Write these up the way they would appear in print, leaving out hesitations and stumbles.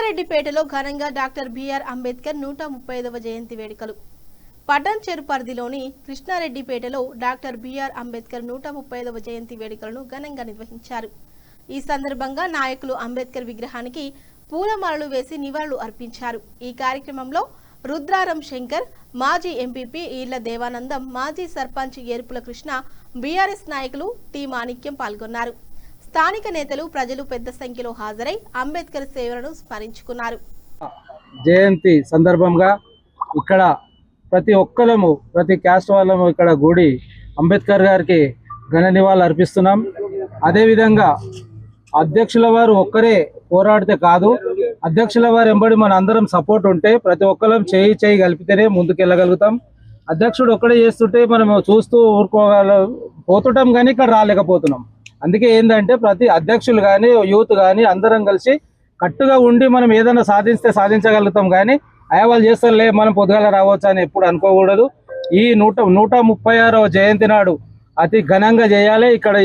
కృష్ణారెడ్డిపేటలో ఘనంగా doctor BR Ambedkar 135వ జయంతి వేడుకలు. పట్టణ్ చెరు పరిధిలోని కృష్ణారెడ్డిపేటలో డాక్టర్ బిఆర్ అంబేద్కర్ 135వ జయంతి వేడుకలను ఘనంగా నిర్వహించారు. ఈ సందర్భంగా నాయకులు అంబేద్కర్ విగ్రహానికి పూలమాలలు వేసి నివాళులు అర్పించారు. ఈ కార్యక్రమంలో రుద్రారం శంకర్, మాజీ ఎంపీపీ ఈళ్ల దేవానందం, మాజీ సర్పంచ్ ఏర్పుల కృష్ణ, బీఆర్ఎస్ నాయకులు టి మాణిక్యం పాల్గొన్నారు. స్థానిక నేతలు, ప్రజలు పెద్ద సంఖ్యలో హాజరై అంబేద్కర్ సేవలను స్మరించుకున్నారు. జయంతి సందర్భంగా ఇక్కడ ప్రతి ఒక్కరము, ప్రతి క్యాస్ట్ వాళ్ళము ఇక్కడ కూడి అంబేద్కర్ గారికి ఘన నివాళులు అర్పిస్తున్నాం. అదేవిధంగా అధ్యక్షుల వారు ఒక్కరే పోరాడితే కాదు, అధ్యక్షుల వారు ఎంబడి మన అందరం సపోర్ట్ ఉంటే ప్రతి ఒక్కరం చేయి కలిపితేనే ముందుకు వెళ్ళగలుగుతాం. అధ్యక్షుడు ఒక్కడే చేస్తుంటే మనం చూస్తూ పోతుంటాం కానీ ఇక్కడ రాలేకపోతున్నాం. అందుకే ఏంటంటే ప్రతి అధ్యక్షులు కానీ యూత్ కానీ అందరం కలిసి కట్టుగా ఉండి మనం ఏదైనా సాధించగలుగుతాం. కానీ వాళ్ళు చేస్తారులే మనం పొద్దుగాల రావచ్చు అని ఎప్పుడు అనుకోకూడదు. ఈ 136వ జయంతి నాడు అతి ఘనంగా చేయాలి. ఇక్కడ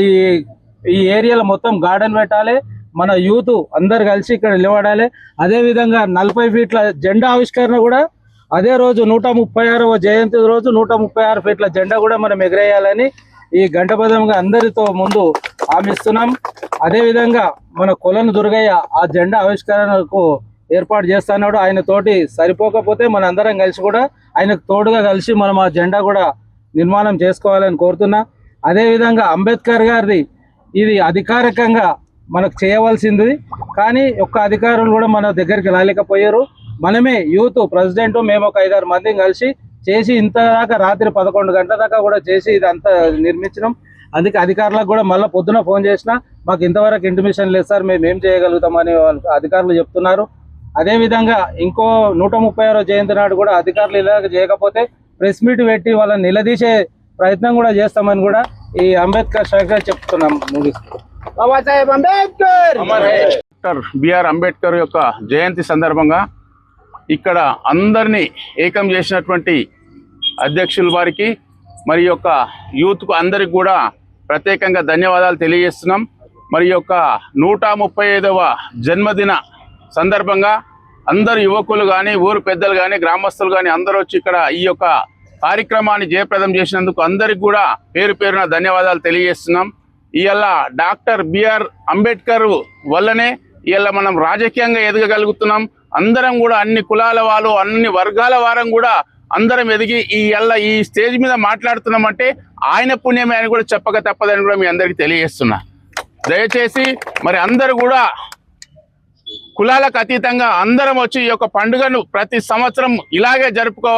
ఈ ఏరియాలో మొత్తం గార్డెన్ పెట్టాలి. మన యూత్ అందరు కలిసి ఇక్కడ నిలబడాలి. అదేవిధంగా 40 ఫీట్ల జెండా ఆవిష్కరణ కూడా అదే రోజు 136వ జయంతి రోజు 136 ఫీట్ల జెండా కూడా మనం ఎగరేయాలని ఈ గంటపదంగా అందరితో ముందు హామీస్తున్నాం. అదేవిధంగా మన కొలను దుర్గయ్య ఆ జెండా ఆవిష్కరణకు ఏర్పాటు చేస్తున్నాడు. ఆయన తోటి సరిపోకపోతే మన అందరం కలిసి కూడా ఆయనకు తోడుగా కలిసి మనం ఆ జెండా కూడా నిర్మాణం చేసుకోవాలని కోరుతున్నా. అదేవిధంగా అంబేద్కర్ గారిది ఇది అధికారికంగా మనకు చేయవలసింది, కానీ ఒక్క అధికారులు కూడా మన దగ్గరికి రాలేకపోయారు. మనమే యూత్ ప్రెసిడెంట్ మేము ఒక 5-6 మందిని కలిసి చేసి ఇంత దాకా రాత్రి 11 గంటల దాకా కూడా చేసి ఇదంతా నిర్మించినాం. అందుకే అధికారులకు కూడా మళ్ళీ పొద్దున ఫోన్ చేసినా మాకు ఇంతవరకు ఇంటిమేషన్ లేదు సార్, మేము ఏం చేయగలుగుతామని అధికారులు చెప్తున్నారు. అదేవిధంగా ఇంకో 136వ జయంతి నాడు కూడా అధికారులు ఇలా చేయకపోతే ప్రెస్ మీట్ పెట్టి వాళ్ళని నిలదీసే ప్రయత్నం కూడా చేస్తామని కూడా ఈ అంబేద్కర్ శాఖ చెప్తున్నాం. డాక్టర్ బిఆర్ అంబేద్కర్ యొక్క జయంతి సందర్భంగా ఇక్కడ అందరినీ ఏకం చేసినటువంటి అధ్యక్షుల వారికి మరి యొక్క యూత్కు అందరికి కూడా ప్రత్యేకంగా ధన్యవాదాలు తెలియజేస్తున్నాం. మరి యొక్క 135వ జన్మదిన సందర్భంగా అందరు యువకులు కానీ, ఊరు పెద్దలు కానీ, గ్రామస్తులు కానీ అందరూ వచ్చి ఇక్కడ ఈ యొక్క కార్యక్రమాన్ని జయప్రదం చేసినందుకు అందరికి కూడా పేరు పేరున ధన్యవాదాలు తెలియజేస్తున్నాం. ఇవాళ డాక్టర్ బిఆర్ అంబేద్కర్ వల్లనే ఇవాళ మనం రాజకీయంగా ఎదగగలుగుతున్నాం. అందరం కూడా అన్ని కులాల వాళ్ళు, అన్ని వర్గాల వారం కూడా అందరం ఎదిగి ఈ స్టేజ్ మీద మాట్లాడుతున్నామంటే ఆయన పుణ్యమే అని కూడా చెప్పక తప్పదని కూడా మీ అందరికీ తెలియజేస్తున్నా. దయచేసి మరి అందరూ కూడా కులాలకు అతీతంగా అందరం వచ్చి ఈ యొక్క పండుగను ప్రతి సంవత్సరం ఇలాగే జరుపుకోవాలి.